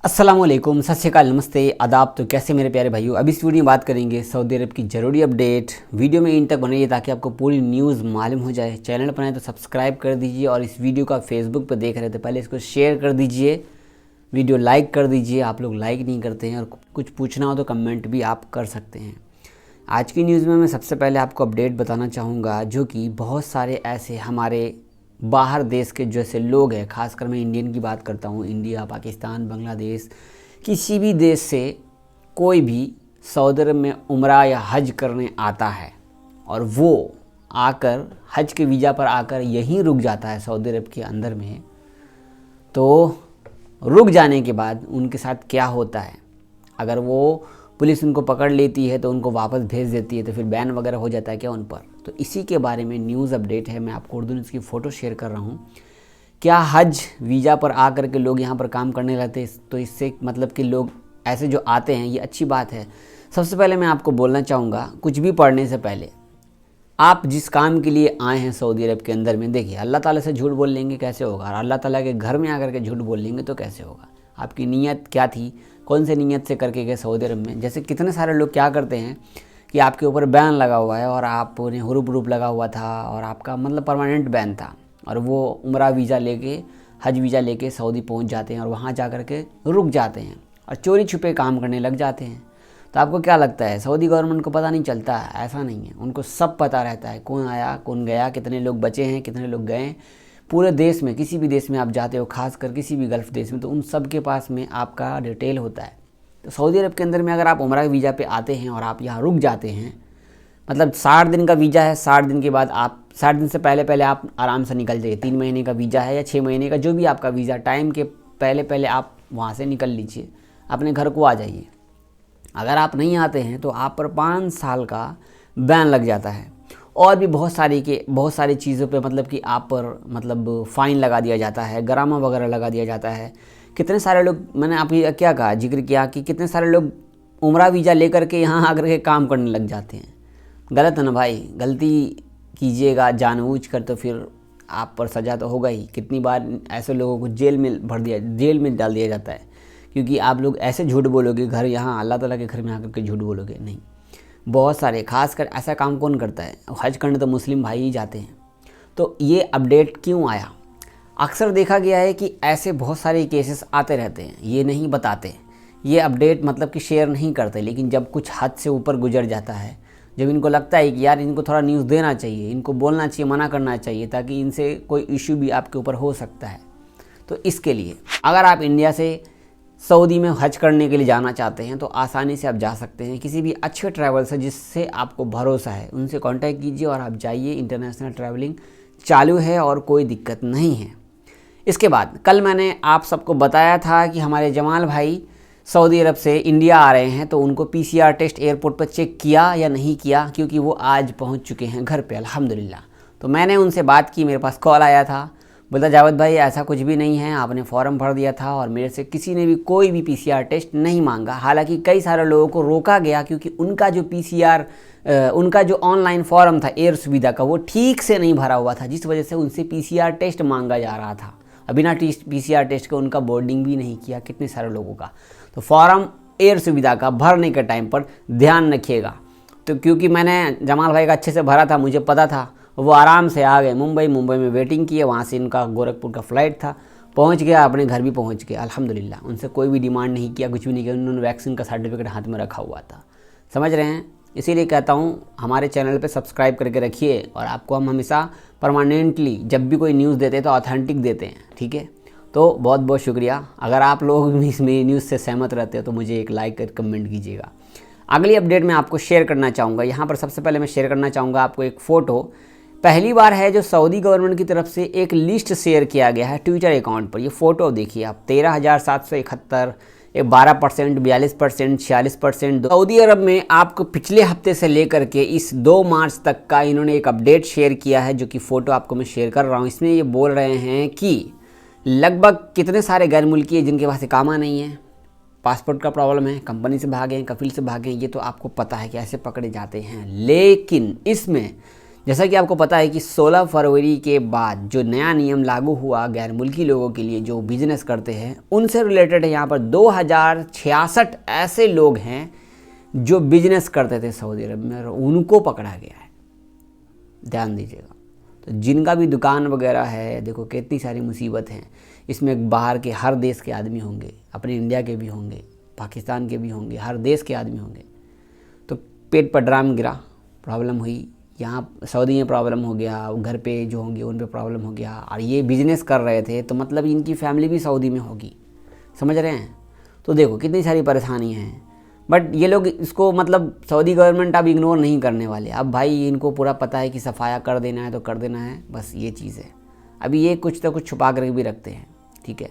अस्सलामुअलैकुम, सत श्री अकाल, नमस्ते, आदाब। तो कैसे मेरे प्यारे भाइयों, अभी इस वीडियो में बात करेंगे सऊदी अरब की ज़रूरी अपडेट। वीडियो में इन तक बनाइए ताकि आपको पूरी न्यूज़ मालूम हो जाए। चैनल पर आए तो सब्सक्राइब कर दीजिए और इस वीडियो का फेसबुक पर देख रहे थे पहले इसको शेयर कर दीजिए, वीडियो लाइक कर दीजिए। आप लोग लाइक नहीं करते हैं और कुछ पूछना हो तो कमेंट भी आप कर सकते हैं। आज की न्यूज़ में मैं सबसे पहले आपको अपडेट बताना चाहूँगा जो कि बहुत सारे ऐसे हमारे बाहर देश के जैसे लोग हैं, खासकर मैं इंडियन की बात करता हूँ, इंडिया, पाकिस्तान, बांग्लादेश, किसी भी देश से कोई भी सऊदी अरब में उम्रा या हज करने आता है और वो आकर हज के वीज़ा पर आकर यहीं रुक जाता है सऊदी अरब के अंदर में, तो रुक जाने के बाद उनके साथ क्या होता है। अगर वो पुलिस उनको पकड़ लेती है तो उनको वापस भेज देती है, तो फिर बैन वगैरह हो जाता है क्या उन पर। तो इसी के बारे में न्यूज़ अपडेट है। मैं आपको उर्दू न्यूज़ की फ़ोटो शेयर कर रहा हूँ। क्या हज वीज़ा पर आकर के लोग यहाँ पर काम करने लगते हैं, तो इससे मतलब कि लोग ऐसे जो आते हैं ये अच्छी बात है। सबसे पहले मैं आपको बोलना चाहूँगा, कुछ भी पढ़ने से पहले आप जिस काम के लिए आए हैं सऊदी अरब के अंदर में, देखिए अल्लाह ताला से झूठ बोल लेंगे कैसे होगा, और अल्लाह ताला के घर में आकर के झूठ बोल लेंगे तो कैसे होगा। आपकी नीयत क्या थी, कौन से नीयत से करके गए सऊदी अरब में। जैसे कितने सारे लोग क्या करते हैं कि आपके ऊपर बैन लगा हुआ है और आपने हुरूप लगा हुआ था और आपका मतलब परमानेंट बैन था, और वो उम्रा वीज़ा लेके, हज वीज़ा लेके सऊदी पहुंच जाते हैं और वहाँ जा कर के रुक जाते हैं और चोरी छुपे काम करने लग जाते हैं। तो आपको क्या लगता है सऊदी गवर्नमेंट को पता नहीं चलता है? ऐसा नहीं है, उनको सब पता रहता है, कौन आया कौन गया, कितने लोग बचे हैं, कितने लोग गए। पूरे देश में किसी भी देश में आप जाते हो, खासकर किसी भी गल्फ़ देश में, तो उन सब के पास में आपका डिटेल होता है। तो सऊदी अरब के अंदर में अगर आप उम्रा वीज़ा पे आते हैं और आप यहाँ रुक जाते हैं, मतलब 60 दिन का वीज़ा है, 60 दिन के बाद आप 60 दिन से पहले आप आराम से निकल जाइए। 3 महीने का वीज़ा है या 6 महीने का, जो भी आपका वीज़ा, टाइम के पहले आप वहाँ से निकल लीजिए, अपने घर को आ जाइए। अगर आप नहीं आते हैं तो आप पर 5 साल का बैन लग जाता है, और भी बहुत सारी चीज़ों पे मतलब कि आप पर मतलब फ़ाइन लगा दिया जाता है, गरामा वगैरह लगा दिया जाता है। कितने सारे लोग, मैंने आप ये क्या कहा, जिक्र किया कि कितने सारे लोग उम्रा वीज़ा लेकर के यहाँ आकर के काम करने लग जाते हैं। गलत है ना भाई, गलती कीजिएगा जानबूझ कर तो फिर आप पर सज़ा तो होगा ही। कितनी बार ऐसे लोगों को जेल में डाल दिया जाता है क्योंकि आप लोग ऐसे झूठ बोलोगे, घर यहाँ अल्लाह ताला के घर में आकर के झूठ बोलोगे। नहीं, बहुत सारे, खासकर ऐसा काम कौन करता है, हज करने तो मुस्लिम भाई ही जाते हैं। तो ये अपडेट क्यों आया? अक्सर देखा गया है कि ऐसे बहुत सारे केसेस आते रहते हैं, ये नहीं बताते, ये अपडेट मतलब कि शेयर नहीं करते, लेकिन जब कुछ हद से ऊपर गुजर जाता है, जब इनको लगता है कि यार इनको थोड़ा न्यूज़ देना चाहिए, इनको बोलना चाहिए, मना करना चाहिए, ताकि इनसे कोई इशू भी आपके ऊपर हो सकता है। तो इसके लिए अगर आप इंडिया से सऊदी में हज करने के लिए जाना चाहते हैं तो आसानी से आप जा सकते हैं। किसी भी अच्छे ट्रैवल से जिससे आपको भरोसा है उनसे कांटेक्ट कीजिए और आप जाइए। इंटरनेशनल ट्रैवलिंग चालू है और कोई दिक्कत नहीं है। इसके बाद कल मैंने आप सबको बताया था कि हमारे जमाल भाई सऊदी अरब से इंडिया आ रहे हैं, तो उनको PCR टेस्ट एयरपोर्ट पर चेक किया या नहीं किया, क्योंकि वो आज पहुंच चुके हैं घर पे अल्हम्दुलिल्लाह। तो मैंने उनसे बात की, मेरे पास कॉल आया था, बोला जावेद भाई ऐसा कुछ भी नहीं है, आपने फॉर्म भर दिया था और मेरे से किसी ने भी कोई भी PCR टेस्ट नहीं मांगा। हालांकि कई सारे लोगों को रोका गया क्योंकि उनका जो उनका जो ऑनलाइन फॉर्म था एयर सुविधा का, वो ठीक से नहीं भरा हुआ था, जिस वजह से उनसे PCR टेस्ट मांगा जा रहा था। बिना PCR टेस्ट के उनका बोर्डिंग भी नहीं किया कितने सारे लोगों का। तो फॉर्म एयर सुविधा का भरने के टाइम पर ध्यान रखिएगा। तो क्योंकि मैंने जमाल भाई का अच्छे से भरा था, मुझे पता था, वो आराम से आ गए मुंबई में वेटिंग किए, वहाँ से इनका गोरखपुर का फ़्लाइट था, पहुँच गया, अपने घर भी पहुँच गए अल्हम्दुलिल्लाह। उनसे कोई भी डिमांड नहीं किया, कुछ भी नहीं किया, उन्होंने वैक्सीन का सर्टिफिकेट हाथ में रखा हुआ था। समझ रहे हैं? इसीलिए कहता हूँ हमारे चैनल पे सब्सक्राइब करके रखिए, और आपको हम हमेशा परमानेंटली जब भी कोई न्यूज़ देते हैं तो ऑथेंटिक देते हैं, ठीक है? तो बहुत बहुत शुक्रिया। अगर आप लोग भी इस मेरी न्यूज़ से सहमत रहते हो तो मुझे एक लाइक कर कमेंट कीजिएगा। अगली अपडेट मैं आपको शेयर करना चाहूँगा। यहाँ पर सबसे पहले मैं शेयर करना चाहूँगा आपको एक फ़ोटो। पहली बार है जो सऊदी गवर्नमेंट की तरफ से एक लिस्ट शेयर किया गया है ट्विटर अकाउंट पर। ये फ़ोटो देखिए आप, 13,771, 12%, 42%, 46%। सऊदी अरब में आपको पिछले हफ्ते से लेकर के इस 2 मार्च तक का इन्होंने एक अपडेट शेयर किया है, जो कि फ़ोटो आपको मैं शेयर कर रहा हूँ। इसमें ये बोल रहे हैं कि लगभग कितने सारे गैर मुल्की है जिनके पास इकामा नहीं है, पासपोर्ट का प्रॉब्लम है, कंपनी से भागे हैं, कफील से भागे हैं, ये तो आपको पता है कि ऐसे पकड़े जाते हैं। लेकिन इसमें जैसा कि आपको पता है कि 16 फरवरी के बाद जो नया नियम लागू हुआ गैर मुल्की लोगों के लिए जो बिजनेस करते हैं उनसे रिलेटेड है। यहाँ पर 2066 ऐसे लोग हैं जो बिजनेस करते थे सऊदी अरब में और उनको पकड़ा गया है। ध्यान दीजिएगा। तो जिनका भी दुकान वगैरह है, देखो कितनी सारी मुसीबत हैं इसमें। बाहर के हर देश के आदमी होंगे, अपने इंडिया के भी होंगे, पाकिस्तान के भी होंगे, हर देश के आदमी होंगे। तो पेट पर ड्राम गिरा, प्रॉब्लम हुई, यहाँ सऊदी में प्रॉब्लम हो गया, घर पे जो होंगे उन पे प्रॉब्लम हो गया। और ये बिजनेस कर रहे थे तो मतलब इनकी फैमिली भी सऊदी में होगी, समझ रहे हैं। तो देखो कितनी सारी परेशानियाँ हैं। बट ये लोग इसको मतलब सऊदी गवर्नमेंट अब इग्नोर नहीं करने वाले। अब भाई इनको पूरा पता है कि सफाया कर देना है तो कर देना है, बस ये चीज़ है। अभी ये कुछ तो कुछ छुपा कर भी रखते हैं, ठीक है।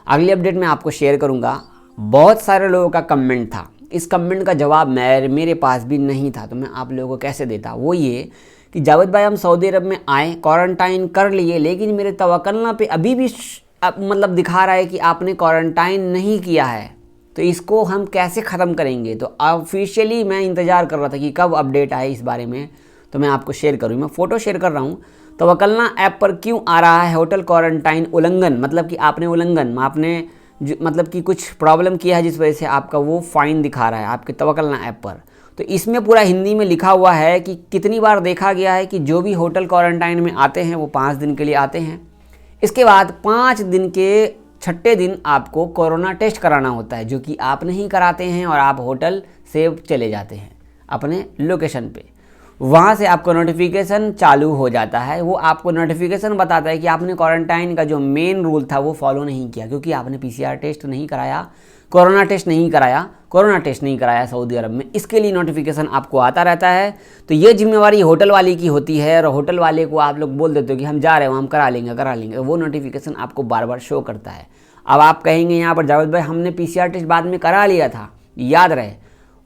अगली अपडेट मैं आपको शेयर करूँगा। बहुत सारे लोगों का कमेंट था, इस कमेंट का जवाब मेरे पास भी नहीं था तो मैं आप लोगों को कैसे देता। वो ये कि जावेद भाई हम सऊदी अरब में आए, क्वारंटाइन कर लिए, लेकिन मेरे तवक्कलना पे अभी भी मतलब दिखा रहा है कि आपने क्वारंटाइन नहीं किया है, तो इसको हम कैसे ख़त्म करेंगे। तो ऑफिशियली मैं इंतज़ार कर रहा था कि कब अपडेट आए इस बारे में, तो मैं आपको शेयर करूँ। मैं फ़ोटो शेयर कर रहा हूँ। तवक्कलना ऐप पर क्यों आ रहा है होटल क्वारंटाइन उल्लंघन, मतलब कि आपने उल्लंघन, आपने मतलब कि कुछ प्रॉब्लम किया है जिस वजह से आपका वो फ़ाइन दिखा रहा है आपके तवक्कलना ऐप पर। तो इसमें पूरा हिंदी में लिखा हुआ है कि कितनी बार देखा गया है कि जो भी होटल क्वारंटाइन में आते हैं वो 5 दिन के लिए आते हैं। इसके बाद 5 दिन के 6ठे दिन आपको कोरोना टेस्ट कराना होता है, जो कि आप नहीं कराते हैं और आप होटल से चले जाते हैं अपने लोकेशन पे। वहाँ से आपको नोटिफिकेशन चालू हो जाता है। वो आपको नोटिफिकेशन बताता है कि आपने क्वारंटाइन का जो मेन रूल था वो फॉलो नहीं किया, क्योंकि आपने PCR टेस्ट नहीं कराया, कोरोना टेस्ट नहीं कराया सऊदी अरब में। इसके लिए नोटिफिकेशन आपको आता रहता है। तो ये जिम्मेवारी होटल वाले की होती है और होटल वाले को आप लोग बोल देते हो कि हम जा रहे हैं, हम करा लेंगे। वो नोटिफिकेशन आपको बार बार शो करता है। अब आप कहेंगे यहाँ पर जावेद भाई हमने PCR टेस्ट बाद में करा लिया था। याद रहे,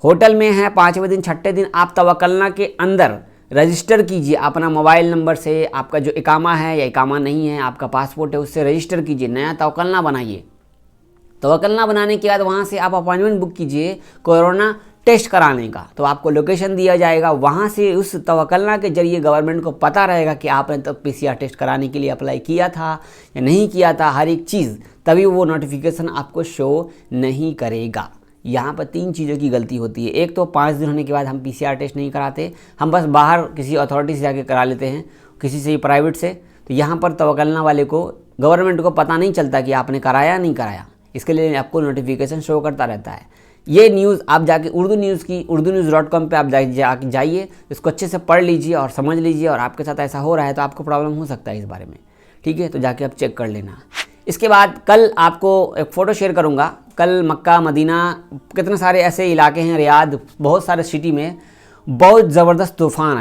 होटल में है 5वें दिन 6ठे दिन आप तवक्कलना के अंदर रजिस्टर कीजिए अपना मोबाइल नंबर से। आपका जो इकामा है या इकामा नहीं है, आपका पासपोर्ट है, उससे रजिस्टर कीजिए, नया तवक्कलना बनाइए। तवक्कलना बनाने के बाद वहाँ से आप अपॉइंटमेंट बुक कीजिए कोरोना टेस्ट कराने का। तो आपको लोकेशन दिया जाएगा, वहाँ से उस तवक्कलना के जरिए गवर्नमेंट को पता रहेगा कि आपने तब PCR टेस्ट कराने के लिए अप्लाई किया था या नहीं किया था, हर एक चीज़। तभी वो नोटिफिकेशन आपको शो नहीं करेगा। यहाँ पर 3 चीज़ों की गलती होती है। एक तो 5 दिन होने के बाद हम PCR टेस्ट नहीं कराते, हम बस बाहर किसी अथॉरिटी से जाके करा लेते हैं, किसी से ही प्राइवेट से। तो यहाँ पर तवक्कलना वाले को, गवर्नमेंट को पता नहीं चलता कि आपने कराया या नहीं कराया। इसके लिए आपको नोटिफिकेशन शो करता रहता है। ये न्यूज़ आप जाके उर्दू न्यूज़.com पे आप जाइए, इसको अच्छे से पढ़ लीजिए और समझ लीजिए। और आपके साथ ऐसा हो रहा है तो आपको प्रॉब्लम हो सकता है इस बारे में, ठीक है। तो जाके आप चेक कर लेना। इसके बाद कल आपको एक फ़ोटो शेयर करूँगा। कल मक्का, मदीना, कितने सारे ऐसे इलाके हैं, रियाद, बहुत सारे सिटी में बहुत ज़बरदस्त तूफ़ान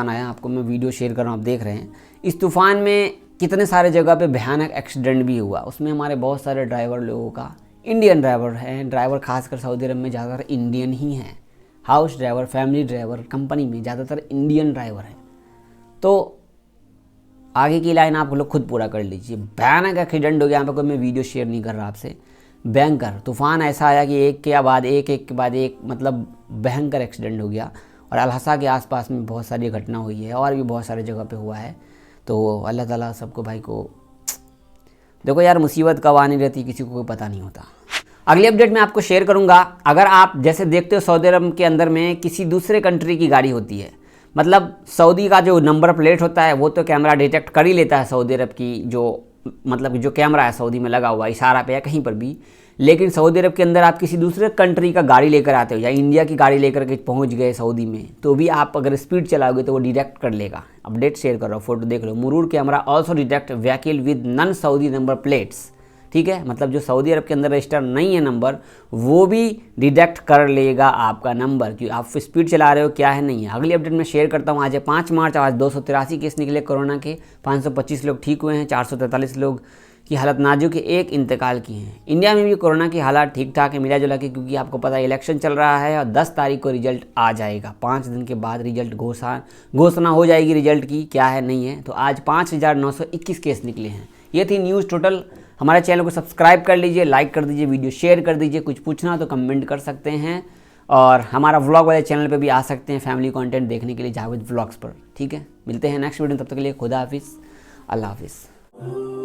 आया। आपको मैं वीडियो शेयर कर रहा हूँ, आप देख रहे हैं। इस तूफ़ान में कितने सारे जगह पे भयानक एक्सीडेंट भी हुआ। उसमें हमारे बहुत सारे ड्राइवर लोगों का, इंडियन ड्राइवर हैं, ड्राइवर खासकर सऊदी अरब में ज़्यादातर इंडियन ही हैं। House driver, family driver, company में ज़्यादातर इंडियन ड्राइवर हैं। तो आगे की लाइन आप लोग खुद पूरा कर लीजिए। भयानक एक्सीडेंट हो गया। यहाँ पर कोई मैं वीडियो शेयर नहीं कर रहा आपसे। भयंकर तूफ़ान ऐसा आया कि एक के बाद एक मतलब भयंकर एक्सीडेंट हो गया। और अलहसा के आसपास में बहुत सारी घटना हुई है और भी बहुत सारी जगह पे हुआ है। तो अल्लाह ताला सबको भाई को, देखो यार मुसीबत कब आनी रहती किसी को कोई पता नहीं होता। अगली अपडेट मैं आपको शेयर करूंगा। अगर आप जैसे देखते हो सऊदी अरब के अंदर में किसी दूसरे कंट्री की गाड़ी होती है, मतलब सऊदी का जो नंबर प्लेट होता है वो तो कैमरा डिटेक्ट कर ही लेता है सऊदी अरब की जो मतलब जो कैमरा है सऊदी में लगा हुआ इशारा पे या कहीं पर भी। लेकिन सऊदी अरब के अंदर आप किसी दूसरे कंट्री का गाड़ी लेकर आते हो या इंडिया की गाड़ी लेकर के पहुंच गए सऊदी में, तो भी आप अगर स्पीड चलाओगे तो वो डिटेक्ट कर लेगा। अपडेट शेयर कर रहा हूँ, फोटो देख लो। मुरूर camera also detect vehicle with non Saudi number plates, ठीक है। मतलब जो सऊदी अरब के अंदर रजिस्टर नहीं है नंबर, वो भी डिटेक्ट कर लेगा आपका नंबर कि आप स्पीड चला रहे हो क्या है नहीं है। अगली अपडेट में शेयर करता हूँ। आज है 5 मार्च, आज 283 केस निकले कोरोना के, 525 लोग ठीक हुए हैं, 443 लोग की हालत नाजुक है, 1 इंतकाल की हैं। इंडिया में भी कोरोना की हालत ठीक ठाक है मिला जुला के, क्योंकि आपको पता है इलेक्शन चल रहा है और 10 तारीख को रिजल्ट आ जाएगा। 5 दिन के बाद रिजल्ट घोषणा हो जाएगी रिजल्ट की, क्या है नहीं है। तो आज 5921 केस निकले हैं। ये थी न्यूज़ टोटल। हमारे चैनल को सब्सक्राइब कर लीजिए, लाइक कर दीजिए, वीडियो शेयर कर दीजिए। कुछ पूछना तो कमेंट कर सकते हैं और हमारा व्लॉग वाले चैनल पे भी आ सकते हैं फैमिली कंटेंट देखने के लिए, जावेद व्लॉग्स पर। ठीक है, मिलते हैं नेक्स्ट वीडियो में, तब तक के लिए खुदा हाफिज़, अल्लाह हाफिज़।